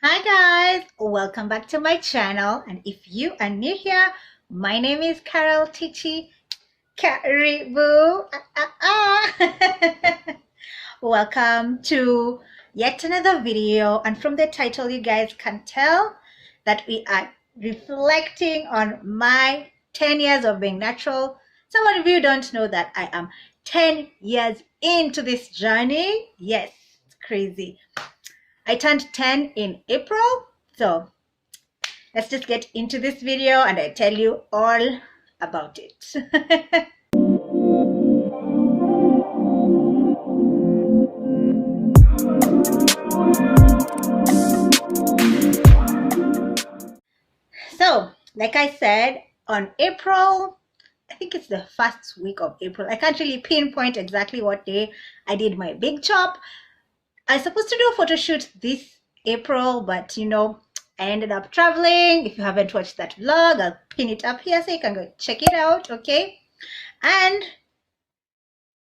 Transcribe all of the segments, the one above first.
Hi guys, welcome back to my channel, and if you are new here, my name is Tichie. Karibu. Welcome to yet another video, and from the title you guys can tell that we are reflecting on my 10 years of being natural. Some of you don't know that I am 10 years into this journey. Yes, it's crazy. I turned 10 in April, so let's just get into this video and I tell you all about it. So, like I said, on April, I think it's the first week of April. I can't really pinpoint exactly what day I did my big chop. I was supposed to do a photo shoot this April, but I ended up traveling. If you haven't watched that vlog, I'll pin it up here so you can go check it out, okay? And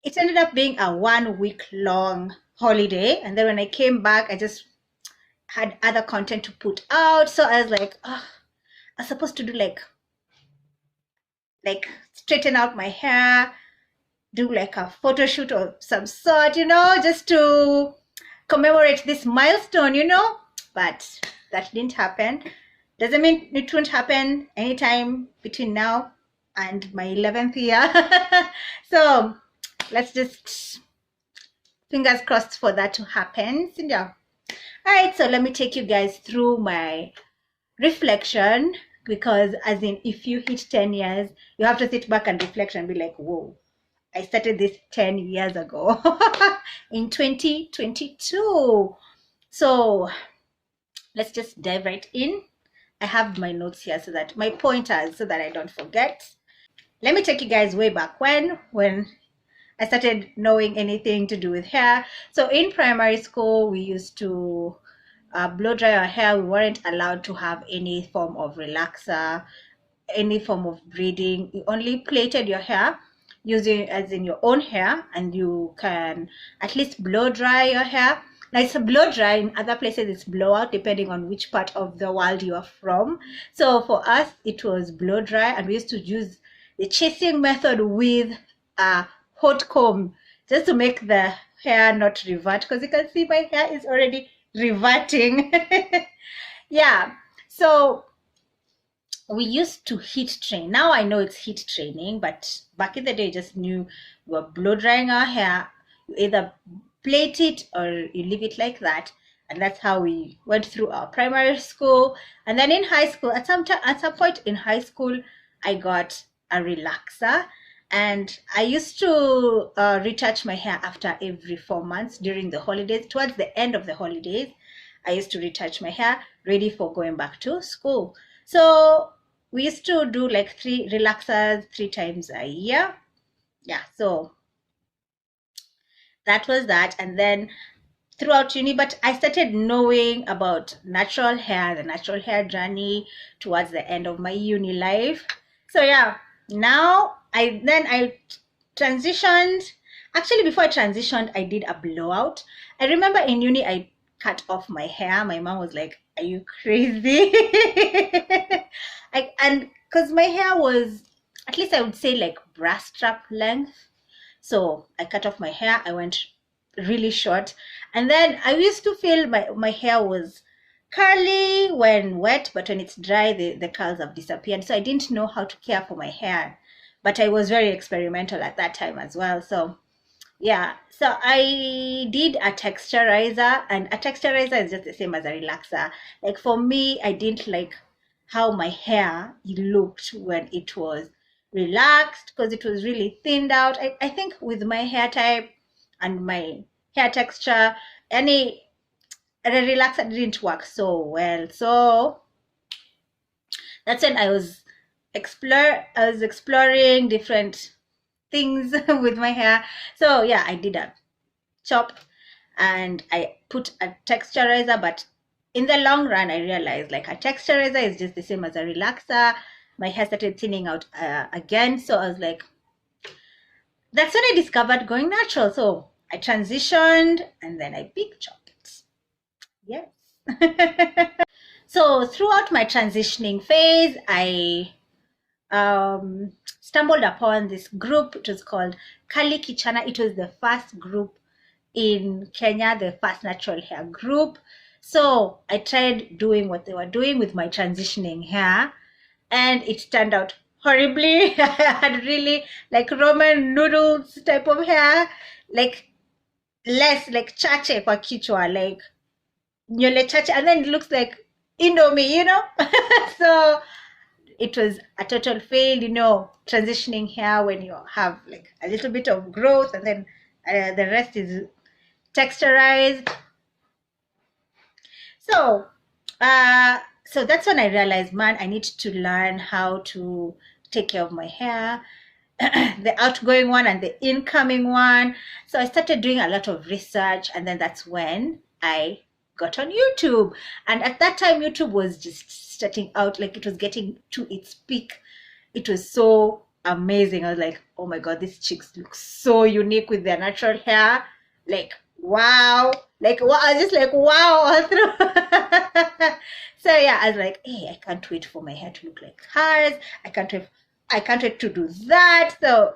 it ended up being a 1 week long holiday. And then when I came back, I just had other content to put out. So I was like, oh, I was supposed to do like straighten out my hair, do like a photo shoot of some sort, just to commemorate this milestone, but that didn't happen. Doesn't mean it won't happen anytime between now and my 11th year. So let's just fingers crossed for that to happen. So, yeah. All right, so let me take you guys through my reflection, because as in, if you hit 10 years, you have to sit back and reflect and be like, whoa, I started this 10 years ago in 2022. So let's just dive right in. I have my notes here so that my pointers, so that I don't forget. Let me take you guys way back when I started knowing anything to do with hair. So in primary school, we used to blow dry our hair. We weren't allowed to have any form of relaxer, any form of braiding. You only plaited your hair using as in your own hair, and you can at least blow dry your hair. Now it's a blow dry, in other places it's blow out, depending on which part of the world you are from. So for us it was blow dry, and we used to use the chasing method with a hot comb just to make the hair not revert, because you can see my hair is already reverting. Yeah, so we used to heat train. Now I know it's heat training, but back in the day, just knew we were blow drying our hair. You either plait it or you leave it like that, and that's how we went through our primary school. And then in high school, at some point in high school, I got a relaxer, and I used to retouch my hair after every 4 months during the holidays. Towards the end of the holidays, I used to retouch my hair, ready for going back to school. So we used to do like 3 relaxers 3 times a year. Yeah, so that was that. And then throughout uni, but I started knowing about natural hair, the natural hair journey, towards the end of my uni life. So yeah, now I transitioned. Actually, before I transitioned, I did a blowout. I remember in uni I cut off my hair. My mom was like, are you crazy? And because my hair was, at least I would say, like brass strap length, so I cut off my hair. I went really short, and then I used to feel my hair was curly when wet, but when it's dry the curls have disappeared. So I didn't know how to care for my hair, but I was very experimental at that time as well. So yeah, so I did a texturizer, and a texturizer is just the same as a relaxer. Like for me, I didn't like how my hair looked when it was relaxed, because it was really thinned out. I think with my hair type and my hair texture, a relaxer didn't work so well. So that's when I was exploring different things with my hair. So yeah, I did a chop and I put a texturizer, but in the long run I realized like a texturizer is just the same as a relaxer. My hair started thinning out again, so I was like, that's when I discovered going natural. So I transitioned and then I big chopped it. Yes, So throughout my transitioning phase, I stumbled upon this group. It was called Kaligal Kichana. It was the first group in Kenya, the first natural hair group. So I tried doing what they were doing with my transitioning hair, and it turned out horribly. I had really like Roman noodles type of hair, like less like chache kwa kichwa, like nyole chache, and then it looks like Indomie, you know. So it was a total fail, you know, transitioning hair when you have like a little bit of growth and then the rest is texturized. So so that's when I realized, man, I need to learn how to take care of my hair, the outgoing one and the incoming one. So I started doing a lot of research, and then that's when I got on YouTube. And at that time, YouTube was just starting out, like it was getting to its peak. It was so amazing. I was like, oh my god, these chicks look so unique with their natural hair. Like, wow. Like, wow, I was just like, wow, all through. So yeah, I was like, hey, I can't wait for my hair to look like hers. I can't wait to do that. So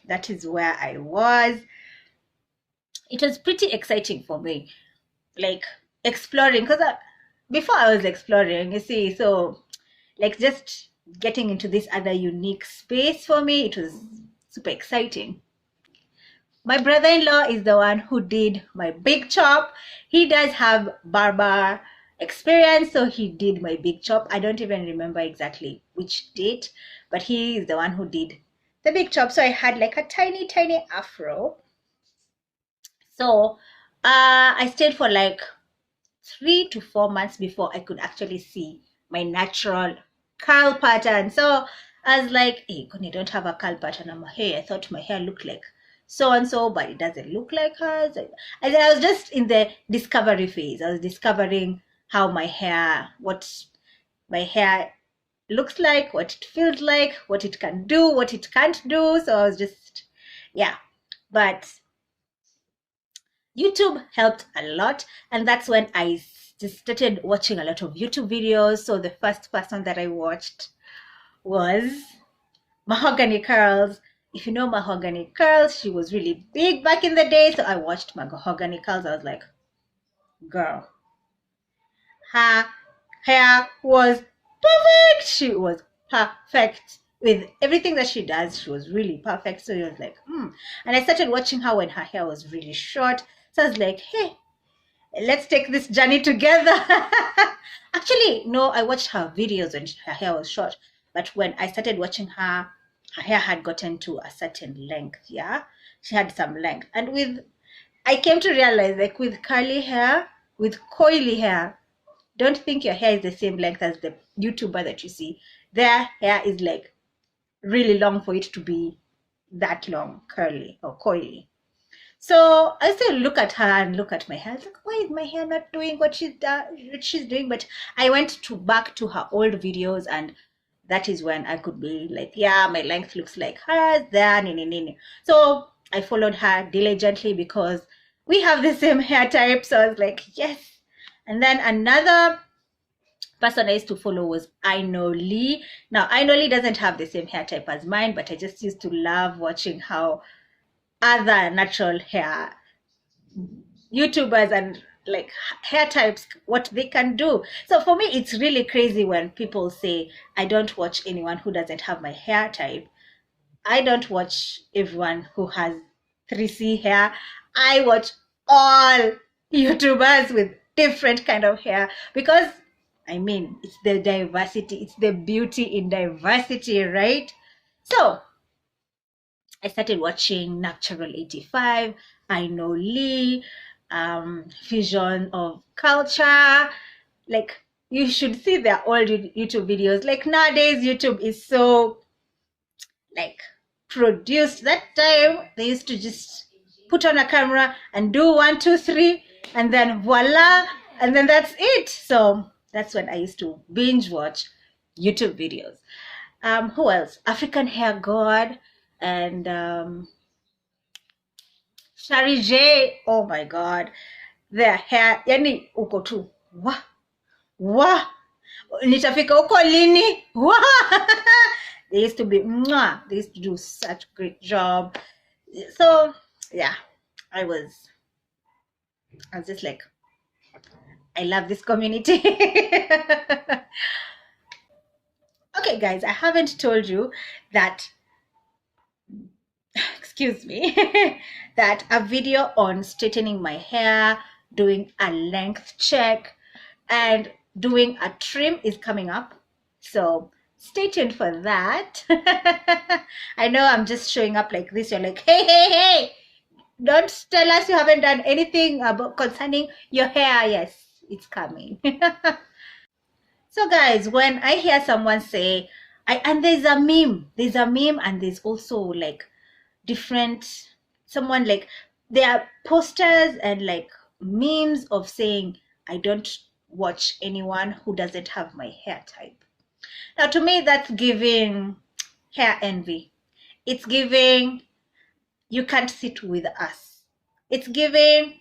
that is where I was. It was pretty exciting for me, like exploring, because before I was exploring, you see, so like just getting into this other unique space for me, it was super exciting. My brother-in-law is the one who did my big chop. He does have barber experience, so he did my big chop. I don't even remember exactly which date, but he is the one who did the big chop. So I had like a tiny afro. So I stayed for like 3 to 4 months before I could actually see my natural curl pattern. So I was like, hey, Connie, don't have a curl pattern on my hair. I thought my hair looked like so and so, but it doesn't look like hers. I was just in the discovery phase. I was discovering how my hair, what my hair looks like, what it feels like, what it can do, what it can't do. So I was just, yeah. But YouTube helped a lot, and that's when I just started watching a lot of YouTube videos. So the first person that I watched was Mahogany Curls. If you know Mahogany Curls, she was really big back in the day. So I watched Mahogany Curls. I was like, girl, her hair was perfect. She was perfect with everything that she does. She was really perfect. So I was like, And I started watching her when her hair was really short. So I was like, hey, let's take this journey together. Actually, no, I watched her videos when her hair was short. But when I started watching her, her hair had gotten to a certain length. Yeah, she had some length. And I came to realize, like with curly hair, with coily hair, don't think your hair is the same length as the YouTuber that you see. Their hair is like really long for it to be that long, curly or coily. So I still look at her and look at my hair. I was like, why is my hair not doing what she's doing? But I went back to her old videos, and that is when I could be like, yeah, my length looks like hers. There, So I followed her diligently because we have the same hair type. So I was like, yes. And then another person I used to follow was Lee. Now, Lee doesn't have the same hair type as mine, but I just used to love watching how other natural hair YouTubers and like hair types, what they can do. So for me, it's really crazy when people say, I don't watch anyone who doesn't have my hair type. I don't watch everyone who has 3C hair. I watch all YouTubers with different kind of hair, because I mean, it's the diversity, it's the beauty in diversity, right? So I started watching Natural 85, Lee, Fusion of Culture. Like, you should see their old YouTube videos. Like, nowadays, YouTube is so, like, produced. That time, they used to just put on a camera and do 1, 2, 3, and then voila, and then that's it. So that's when I used to binge watch YouTube videos. Who else? African Hair God and Shari J. Oh my god, their hair, yani uko tu, wah, Wah, nitafika huko lini? Wah. They used to be mwah. They used to do such a great job. So yeah, I was just like, I love this community. Okay guys, I haven't told you that, excuse me, that a video on straightening my hair, doing a length check, and doing a trim is coming up. So stay tuned for that. I know I'm just showing up like this. You're like, hey, don't tell us you haven't done anything about concerning your hair. Yes, it's coming. So guys, when I hear someone say, and there's a meme, and there's also like different, someone like, there are posters and like memes of saying, I don't watch anyone who doesn't have my hair type. Now to me, that's giving hair envy. It's giving, you can't sit with us. It's giving,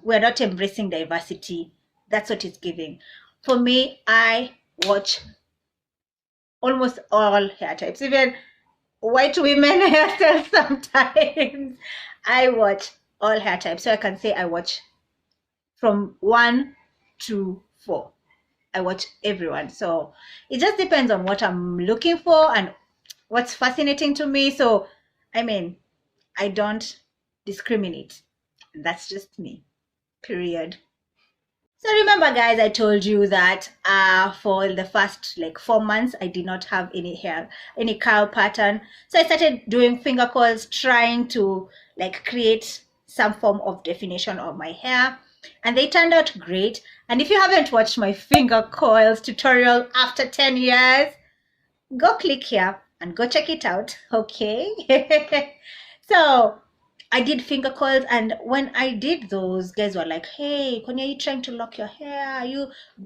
we're not embracing diversity. That's what it's giving. For me, I watch almost all hair types, even white women hairstyles sometimes. I watch all hair types. So I can say I watch from 1 to 4. I watch everyone. So it just depends on what I'm looking for and what's fascinating to me. So I mean, I don't discriminate. That's just me. Period. So remember guys, I told you that for the first like 4 months, I did not have any hair, any curl pattern. So I started doing finger coils, trying to like create some form of definition of my hair. And they turned out great. And if you haven't watched my finger coils tutorial after 10 years, go click here and go check it out, okay? So I did finger coils, and when I did those, guys were like, hey, Konya, are you trying to lock your hair?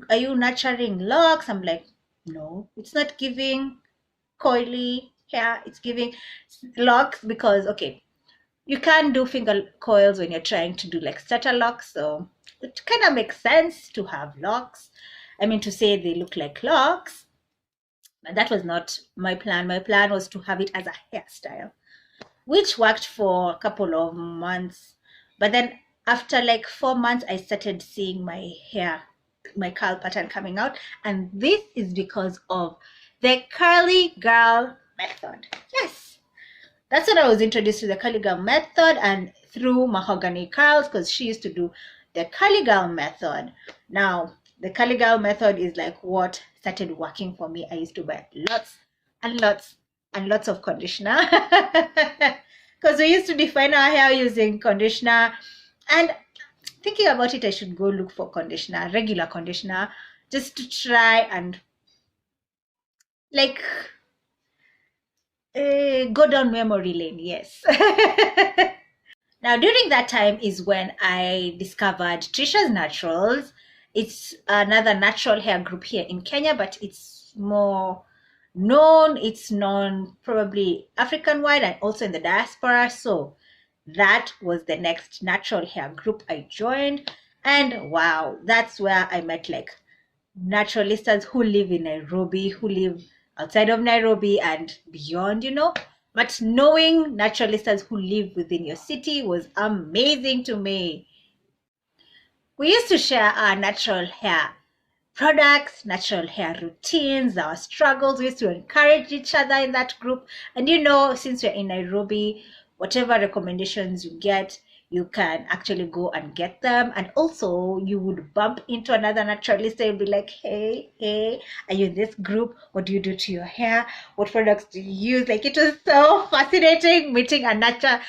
Are you nurturing locks? I'm like, no, it's not giving coily hair, it's giving locks, because okay, you can't do finger coils when you're trying to do like starter locks, so it kind of makes sense to have locks. I mean, to say they look like locks, but that was not my plan. My plan was to have it as a hairstyle, which worked for a couple of months. But then after like 4 months, I started seeing my hair, my curl pattern coming out. And this is because of the Kaligal Method. Yes, that's when I was introduced to the Kaligal Method, and through Mahogany Curls, because she used to do the Kaligal Method. Now, the Kaligal Method is like what started working for me. I used to buy lots and lots and lots of conditioner, because we used to define our hair using conditioner. And thinking about it, I should go look for conditioner, regular conditioner, just to try and like go down memory lane. Yes. Now during that time is when I discovered Trishas Naturals. It's another natural hair group here in Kenya, but it's more known. It's known probably African wide and also in the diaspora. So that was the next natural hair group I joined. And wow, that's where I met like naturalistas who live in Nairobi, who live outside of Nairobi and beyond, you know. But knowing naturalistas who live within your city was amazing to me. We used to share our natural hair products, natural hair routines, our struggles. We used to encourage each other in that group. And you know, since we're in Nairobi, whatever recommendations you get, you can actually go and get them. And also you would bump into another naturalista. You'd be like, hey, are you in this group? What do you do to your hair? What products do you use? Like, it was so fascinating meeting another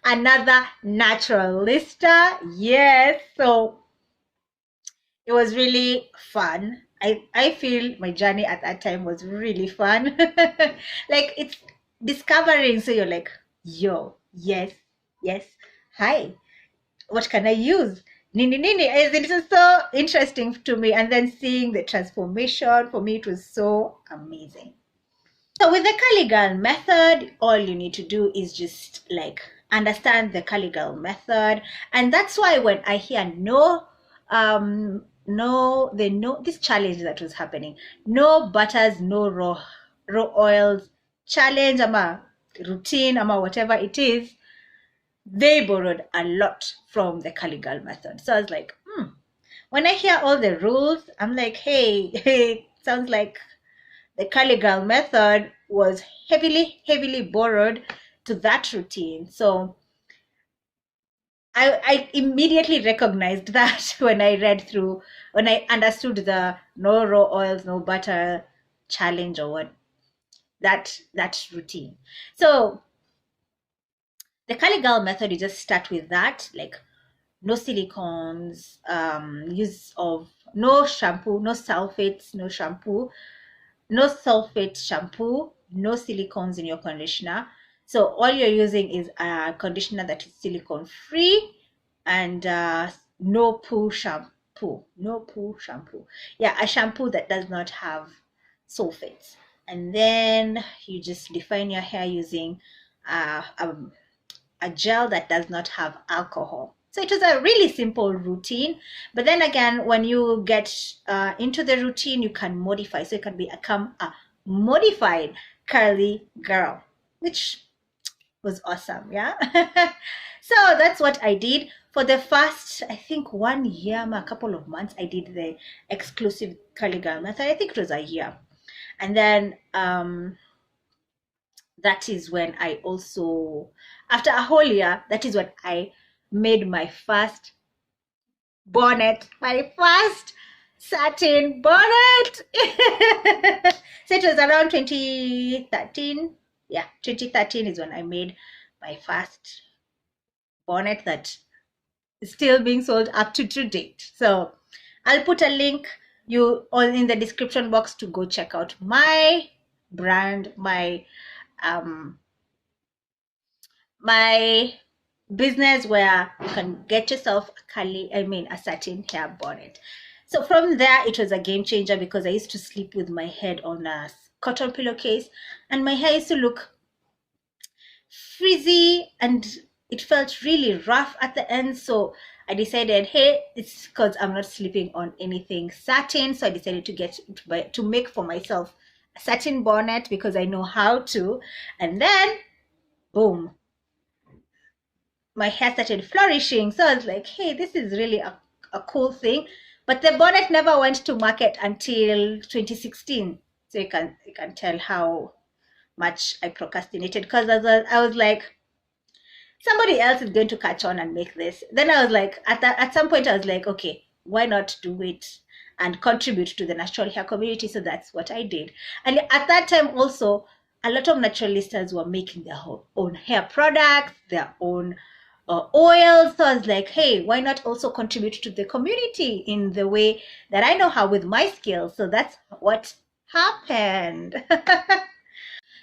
naturalista. Yes, so it was really fun. I feel my journey at that time was really fun. Like, it's discovering, so you're like, yo, yes, hi, what can I use? Nini. It was so interesting to me. And then seeing the transformation, for me, it was so amazing. So with the Kaligal Method, all you need to do is just like understand the Kaligal Method. And that's why when I hear no they know this challenge that was happening. No butters, no raw oils challenge, ama routine, ama whatever it is. They borrowed a lot from the Kaligal method. So I was like, when I hear all the rules, I'm like, hey, sounds like the Kaligal method was heavily borrowed to that routine. So I immediately recognized that when I understood the no raw oils, no butter challenge, or what that routine. So the Kaligal method, you just start with that, like no silicones, use of no shampoo, no sulfates, no shampoo, no sulfate shampoo, no silicones in your conditioner. So all you're using is a conditioner that is silicone free, and no poo shampoo. No poo shampoo. Yeah, a shampoo that does not have sulfates. And then you just define your hair using a gel that does not have alcohol. So it was a really simple routine. But then again, when you get into the routine, you can modify. So you can become a modified curly girl, which was awesome. Yeah. So that's what I did for the first, I think, 1 year, a couple of months. I did the exclusive Kaligal method. I think it was a year. And then that is when I also, after a whole year, that is when I made my first bonnet, my first satin bonnet. So it was around 2013. Yeah, 2013 is when I made my first bonnet that is still being sold up to date. So I'll put a link you all in the description box to go check out my brand, my business, where you can get yourself a satin hair bonnet. So from there, it was a game changer because I used to sleep with my head on a cotton pillowcase, and my hair used to look frizzy and it felt really rough at the end. So I decided, hey, it's because I'm not sleeping on anything satin. So I decided to make for myself a satin bonnet because I know how to. And then, boom, my hair started flourishing. So I was like, hey, this is really a cool thing. But the bonnet never went to market until 2016. So you can tell how much I procrastinated, because I was like, somebody else is going to catch on and make this. Then I was like, at some point I was like, okay, why not do it and contribute to the natural hair community? So that's what I did. And at that time also, a lot of naturalistas were making their own hair products, their own oils. So I was like, hey, why not also contribute to the community in the way that I know how with my skills? So that's what happened.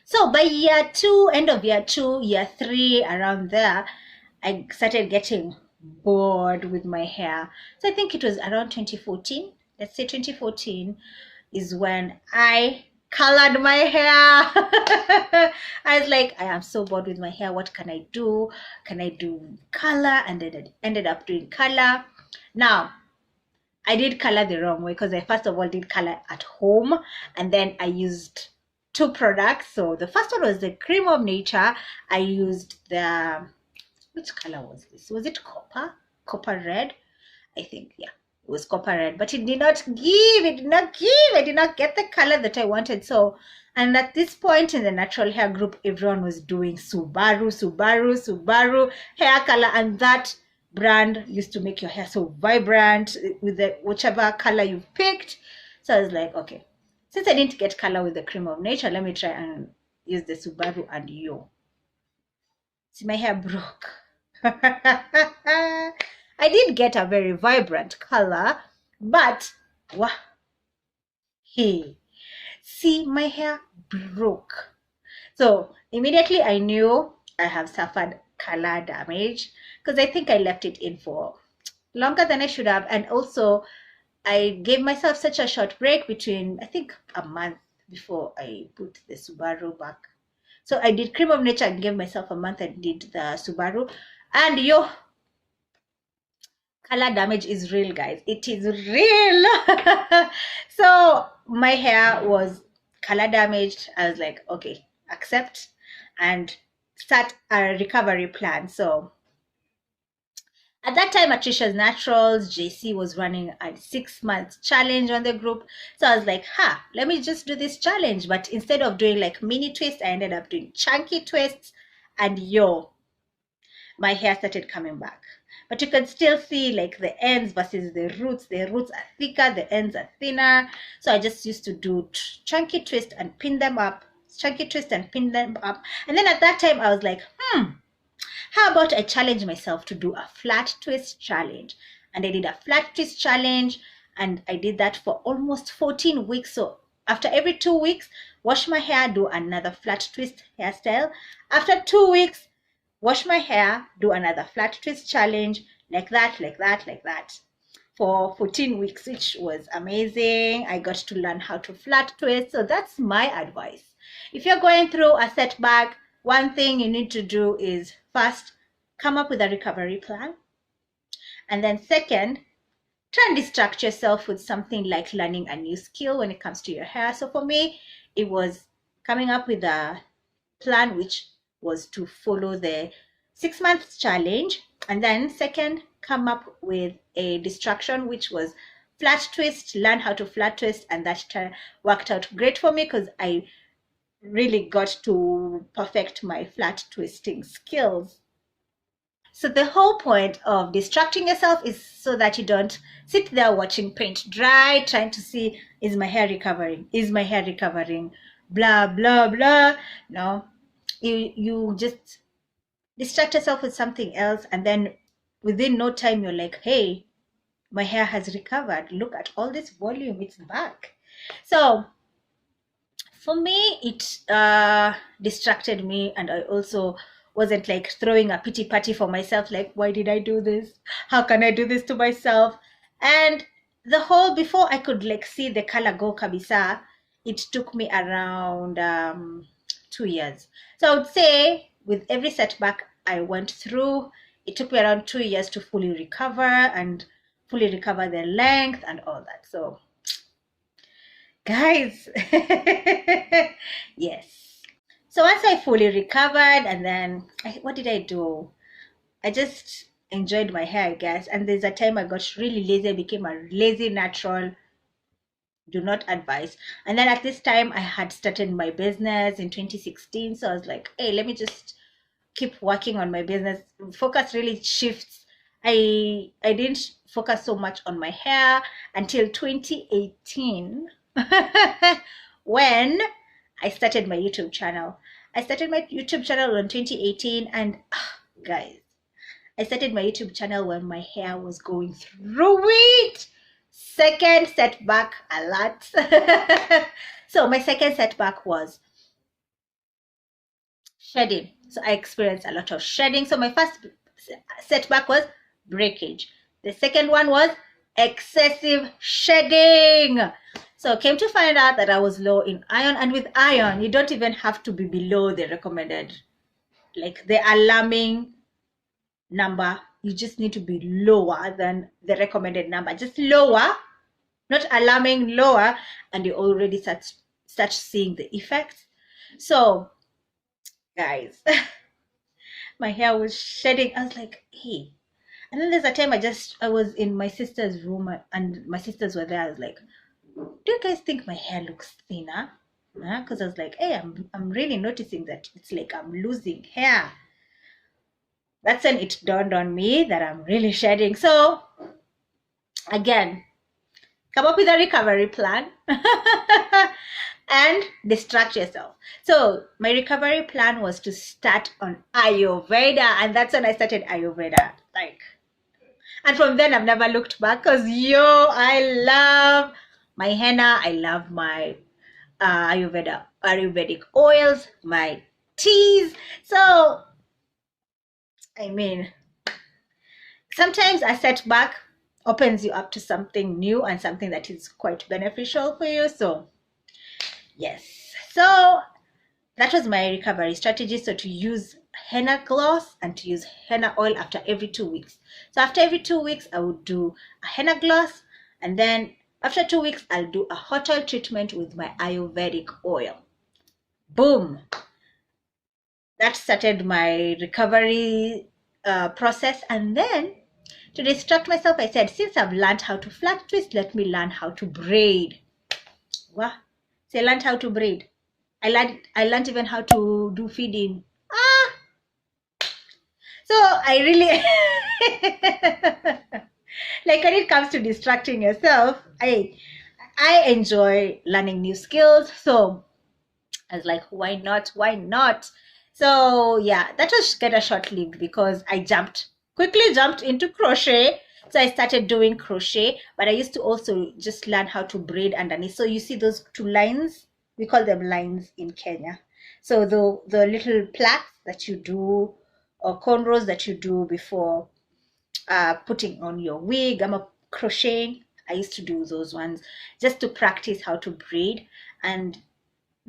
So by year 2, end of year 2, year 3, around there, I started getting bored with my hair. So I think it was around 2014. Let's say 2014 is when I colored my hair. I was like, I am so bored with my hair. What can I do? Can I do color? And then I ended up doing color. Now, I did color the wrong way because I first of all did color at home, and then I used 2 products. So the first one was the Cream of Nature. I used the, which color was this? Was it copper red? I think, yeah, it was copper red, but it did not give, I did not get the color that I wanted. So, and at this point in the natural hair group, everyone was doing Subaru hair color, and that brand used to make your hair so vibrant with the whichever color you picked. So I was like, okay, since I didn't get color with the Cream of Nature, let me try and use the Subaru and Yo. See, my hair broke. I did get a very vibrant color, but wow, hey, see, my hair broke. So immediately I knew I have suffered color damage because I think I left it in for longer than I should have. And also I gave myself such a short break between, I think, a month before I put the Subaru back. So I did Cream of Nature and gave myself a month and did the Subaru. And yo, color damage is real, guys. It is real. So my hair was color damaged. I was like, okay, accept and start a recovery plan. So at that time at Trishas Naturals, JC was running a 6-month challenge on the group. So I was like, let me just do this challenge. But instead of doing like mini twists, I ended up doing chunky twists. And my hair started coming back. But you can still see like the ends versus the roots. The roots are thicker, the ends are thinner. So I just used to do chunky twist and pin them up. Chunky twist and pin them up. And then at that time, I was like, how about I challenge myself to do a flat twist challenge? And I did a flat twist challenge, and I did that for almost 14 weeks. So after every 2 weeks, wash my hair, do another flat twist hairstyle. After 2 weeks, wash my hair, do another flat twist challenge, like that, like that, like that, for 14 weeks, which was amazing. I got to learn how to flat twist. So that's my advice. If you're going through a setback, one thing you need to do is first, come up with a recovery plan. And then second, try and distract yourself with something like learning a new skill when it comes to your hair. So for me, it was coming up with a plan, which was to follow the 6-month challenge. And then second, come up with a distraction, which was flat twist, learn how to flat twist. And that worked out great for me because I really got to perfect my flat twisting skills. So the whole point of distracting yourself is so that you don't sit there watching paint dry, trying to see, is my hair recovering? Is my hair recovering? Blah, blah, blah. No, you just distract yourself with something else. And then within no time, you're like, hey, my hair has recovered. Look at all this volume. It's back. So for me, it distracted me, and I also wasn't like throwing a pity party for myself, like, why did I do this? How can I do this to myself? And the whole, before I could like see the color go kabisa, it took me around 2 years. So I would say with every setback I went through, it took me around 2 years to fully recover and fully recover the length and all that. So guys, yes. So once I fully recovered, and then what did I do? I just enjoyed my hair, I guess. And there's a time I got really lazy. I became a lazy natural. Do not advise. And then at this time, I had started my business in 2016. So I was like, hey, let me just keep working on my business. Focus really shifts. I didn't focus so much on my hair until 2018. When I started my YouTube channel. I started my YouTube channel in 2018, and guys, I started my YouTube channel when my hair was going through it. Second setback alert. So my second setback was shedding. So I experienced a lot of shedding. So my first setback was breakage. The second one was excessive shedding. So I came to find out that I was low in iron, and with iron, you don't even have to be below the recommended, like the alarming number. You just need to be lower than the recommended number, just lower, not alarming, lower, and you already start seeing the effects. So guys, my hair was shedding. I was like, hey. And then there's a time I was in my sister's room, and my sisters were there. I was like, do you guys think my hair looks thinner? Because I was like, hey, I'm really noticing that it's like I'm losing hair. That's when it dawned on me that I'm really shedding. So again, come up with a recovery plan and distract yourself. So my recovery plan was to start on Ayurveda, and that's when I started Ayurveda. And from then I've never looked back, because I love my henna, I love my Ayurvedic oils, my teas. So I mean, sometimes a setback opens you up to something new and something that is quite beneficial for you. So yes, so that was my recovery strategy. So to use henna gloss and to use henna oil after every 2 weeks. So after every 2 weeks, I would do a henna gloss, and then after 2 weeks, I'll do a hot oil treatment with my Ayurvedic oil. Boom! That started my recovery process. And then to distract myself, I said, since I've learned how to flat twist, let me learn how to braid. What? So I learned how to braid. I learned even how to do feeding. So I really like when it comes to distracting yourself, I enjoy learning new skills. So I was like, why not? Why not? So yeah, that was kind of short-lived because I quickly jumped into crochet. So I started doing crochet, but I used to also just learn how to braid underneath. So you see those 2 lines, we call them lines in Kenya. So the little plaits that you do, or cornrows that you do before putting on your wig, I'm a crocheting. I used to do those ones just to practice how to braid and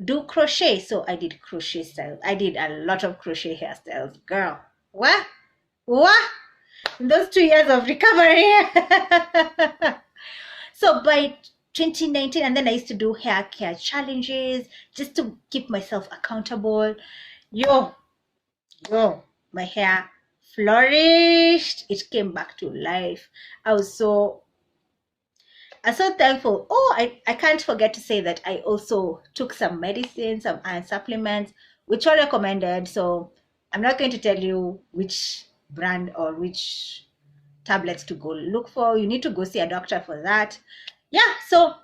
do crochet. So I did crochet styles. I did a lot of crochet hairstyles, girl. What in those 2 years of recovery. So by 2019, and then I used to do hair care challenges just to keep myself accountable. My hair flourished. It came back to life. I'm so thankful. I can't forget to say that I also took some medicine, some iron supplements, which are recommended. So I'm not going to tell you which brand or which tablets to go look for. You need to go see a doctor for that. Yeah, so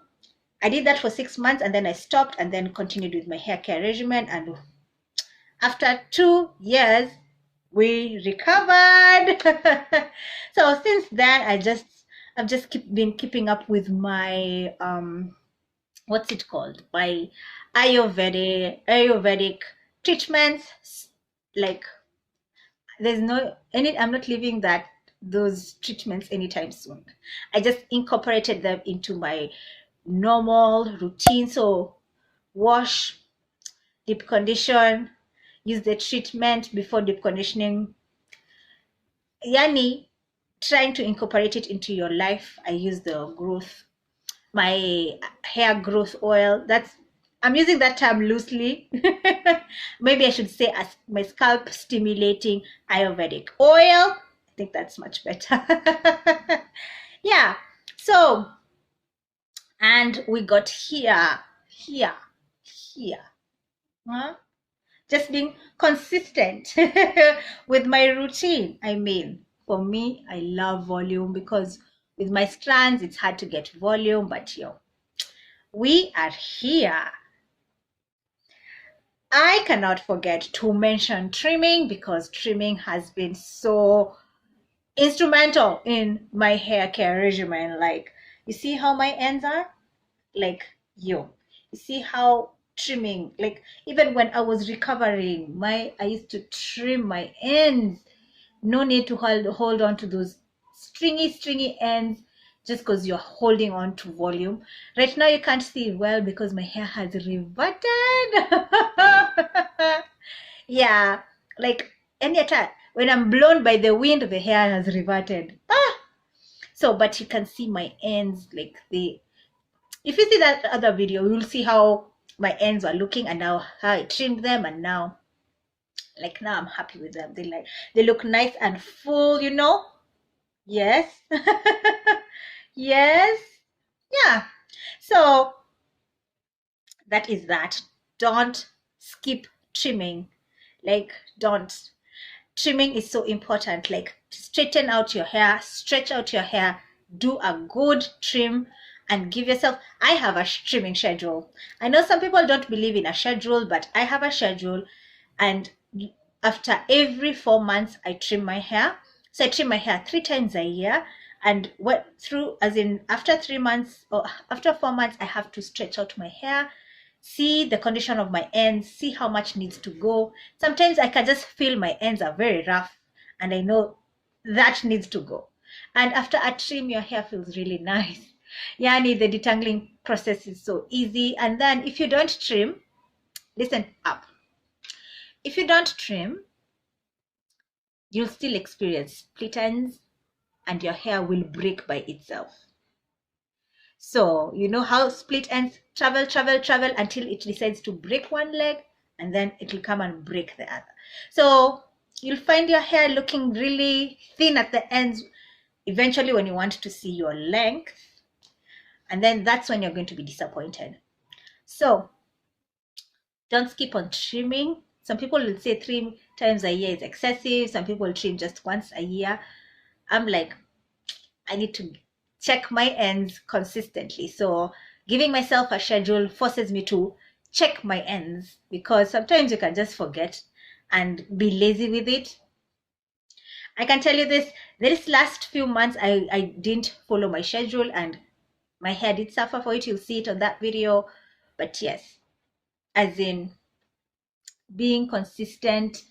I did that for 6 months, and then I stopped and then continued with my hair care regimen. And after 2 years, we recovered. So since then, I've just been keeping up with my what's it called, my Ayurvedic treatments. Like I'm not leaving those treatments anytime soon. I just incorporated them into my normal routine. So wash, deep condition, use the treatment before deep conditioning. Yani, trying to incorporate it into your life. I use my hair growth oil. I'm using that term loosely. Maybe I should say as my scalp stimulating Ayurvedic oil. I think that's much better. Yeah. So, and we got here. Huh? Just being consistent with my routine. I mean, for me, I love volume because with my strands, it's hard to get volume, but we are here. I cannot forget to mention trimming because trimming has been so instrumental in my hair care regimen. Like, you see how my ends are? Like, you see how trimming, like even when I was recovering, I used to trim my ends. No need to hold on to those stringy ends just because you're holding on to volume. Right now you can't see well because my hair has reverted. Yeah, like any time when I'm blown by the wind, the hair has reverted. So but you can see my ends, like if you see that other video, you'll see how my ends were looking and now how I trimmed them, and now I'm happy with them. They look nice and full, Yes. Yes. Yeah. So that is that. Don't skip trimming. Don't. Trimming is so important. Straighten out your hair, stretch out your hair, do a good trim, and give yourself. I have a trimming schedule. I know some people don't believe in a schedule, but I have a schedule, and after every 4 months I trim my hair. So I trim my hair 3 times a year, and after 3 months or after 4 months I have to stretch out my hair, see the condition of my ends, see how much needs to go. Sometimes I can just feel my ends are very rough and I know that needs to go. And after a trim, your hair feels really nice. Yani, the detangling process is so easy. And then if you don't trim, listen up. If you don't trim, you'll still experience split ends and your hair will break by itself. So you know how split ends travel until it decides to break one leg, and then it will come and break the other. So you'll find your hair looking really thin at the ends eventually when you want to see your length, and then that's when you're going to be disappointed. So don't skip on trimming. Some people will say 3 times a year is excessive. Some people trim just once a year. I'm like, I need to check my ends consistently. So giving myself a schedule forces me to check my ends, because sometimes you can just forget and be lazy with it. I can tell you this last few months I didn't follow my schedule and my hair did suffer for it. You'll see it on that video. But yes, as in being consistent,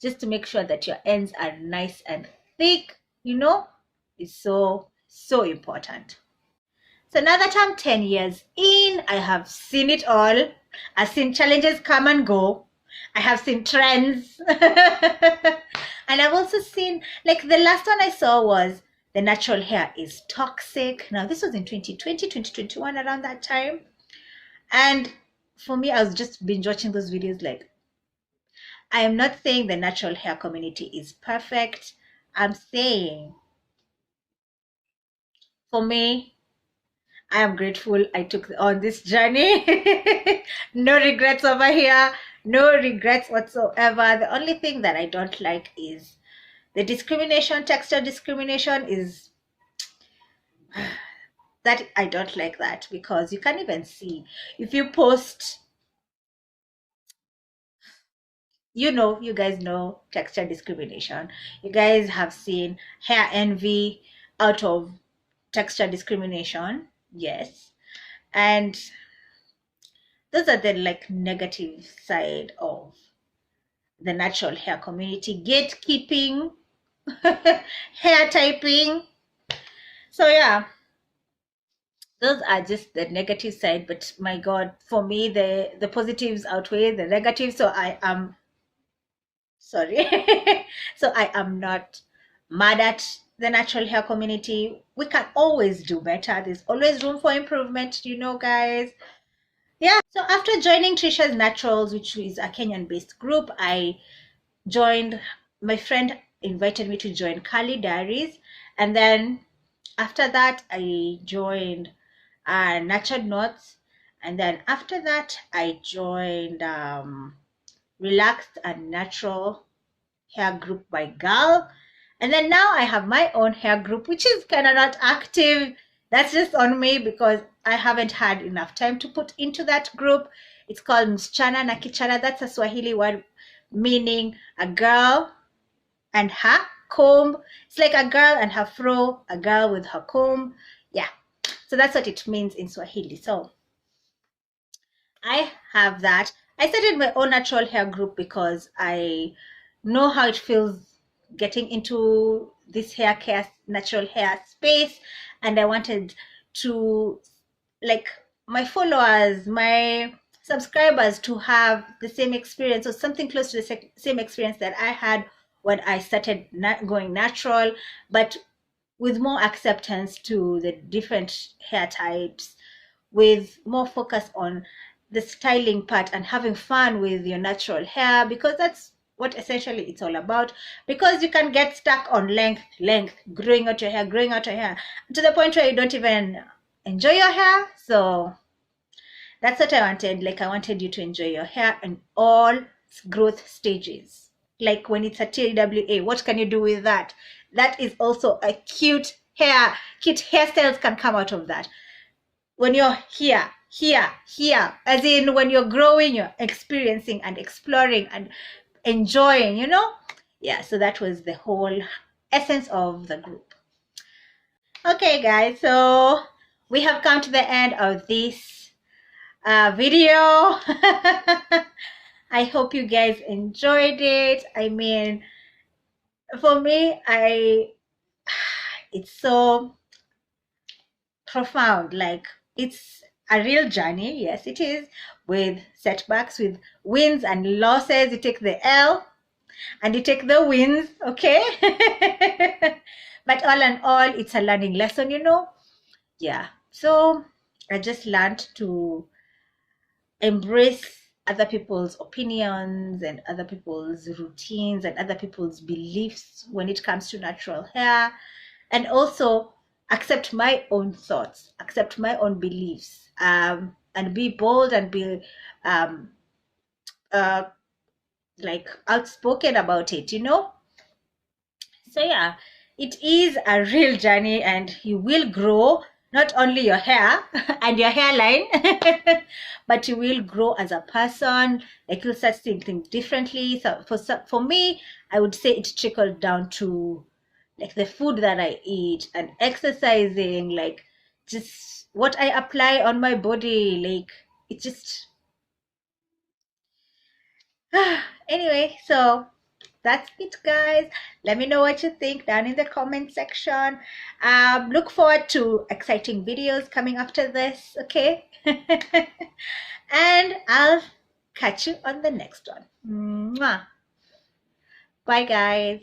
just to make sure that your ends are nice and thick, you know, is so important. So now that I'm 10 years in, I have seen it all. I've seen challenges come and go. I have seen trends. And I've also seen, like, the last one I saw was the natural hair is toxic. Now this was in 2020, 2021, around that time. And for me, I was just binge watching those videos. Like, I am not saying the natural hair community is perfect. I'm saying, for me, I am grateful I took on this journey. No regrets over here. No regrets whatsoever. The only thing that I don't like is the discrimination, texture discrimination is that I don't like that, because you can't even see if you post, you know, you guys know texture discrimination. You guys have seen hair envy out of texture discrimination. Yes. And those are the like negative side of the natural hair community. Gatekeeping, hair typing. So yeah, those are just the negative side. But my God, for me, the positives outweigh the negatives. So I am sorry. So I am not mad at the natural hair community. We can always do better. There's always room for improvement, you know, guys. Yeah, so after joining Trishas Naturals, which is a Kenyan-based group, I joined, my friend invited me to join Kali Diaries. And then after that, I joined Nurtured Knots. And then after that, I joined Relaxed and Natural Hair Group by Gal. And then now I have my own hair group, which is kind of not active. That's just on me because I haven't had enough time to put into that group. It's called MSICHANA na KICHANA. That's a Swahili word meaning a girl and her comb. It's like a girl and her fro, a girl with her comb. Yeah, so that's what it means in Swahili. So I have that. I started my own natural hair group because I know how it feels getting into this hair care, natural hair space, and I wanted to, like, my followers, my subscribers to have the same experience or something close to the same experience that I had when I started going natural, but with more acceptance to the different hair types, with more focus on the styling part and having fun with your natural hair, because that's what essentially it's all about. Because you can get stuck on length, growing out your hair to the point where you don't even enjoy your hair. So that's what I wanted. Like, I wanted you to enjoy your hair in all growth stages. Like when it's a TWA, what can you do with that? That is also a cute hairstyles can come out of that. When you're here, as in when you're growing, you're experiencing and exploring and enjoying, you know? Yeah, so that was the whole essence of the group. Okay, guys, so we have come to the end of this video. I hope you guys enjoyed it. I mean, for me, it's so profound. Like, it's a real journey. Yes, it is, with setbacks, with wins and losses. You take the L, and you take the wins, okay? But all in all, it's a learning lesson, you know. Yeah, so I just learned to embrace other people's opinions and other people's routines and other people's beliefs when it comes to natural hair, and also accept my own thoughts, accept my own beliefs, and be bold and be um, uh, like outspoken about it, you know. So yeah, it is a real journey, and you will grow not only your hair and your hairline, but you will grow as a person. Like you'll start seeing things differently. So for me, I would say it trickled down to like the food that I eat and exercising, like just what I apply on my body. Like it just anyway, so that's it, guys. Let me know what you think down in the comment section. Look forward to exciting videos coming after this, okay? And I'll catch you on the next one. Mwah. Bye, guys.